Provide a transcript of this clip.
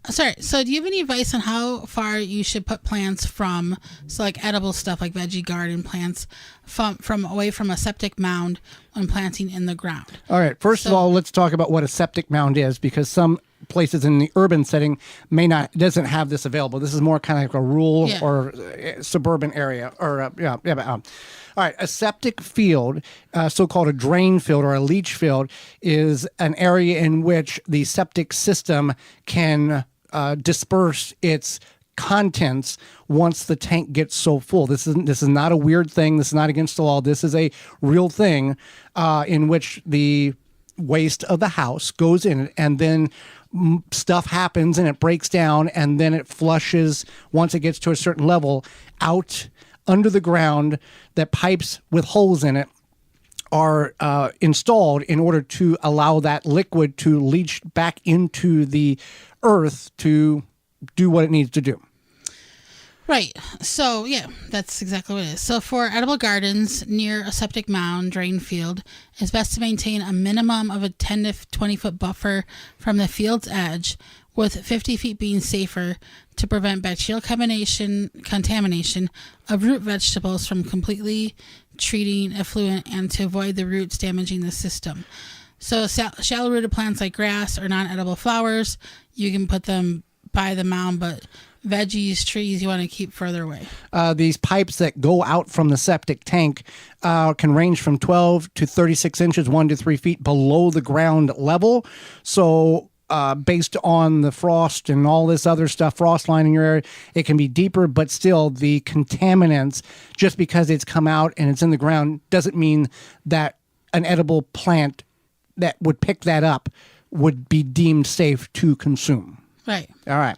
Sorry. So, do you have any advice on how far you should put plants from, so like edible stuff like veggie garden plants, from away from a septic mound when planting in the ground? All right. First of all, let's talk about what a septic mound is, because some places in the urban setting doesn't have this available. This is more kind of like a rural or suburban area, or all right, a septic field, so-called a drain field or a leach field, is an area in which the septic system can disperse its contents once the tank gets so full. This is not a weird thing. This is not against the law. This is a real thing in which the waste of the house goes in, and then stuff happens and it breaks down, and then it flushes once it gets to a certain level out under the ground. That pipes with holes in it are installed in order to allow that liquid to leach back into the earth to do what it needs to do. Right. So, yeah, that's exactly what it is. So, for edible gardens near a septic mound, drain field, it's best to maintain a minimum of a 10 to 20-foot buffer from the field's edge, with 50 feet being safer to prevent bacterial contamination of root vegetables from completely treating effluent and to avoid the roots damaging the system. So, shallow-rooted plants like grass or non-edible flowers, you can put them by the mound, but veggies, trees, you want to keep further away. These pipes that go out from the septic tank can range from 12 to 36 inches, 1 to 3 feet below the ground level. So based on the frost and all this other stuff, frost line in your area, it can be deeper, but still the contaminants, just because it's come out and it's in the ground, doesn't mean that an edible plant that would pick that up would be deemed safe to consume. Right. All right.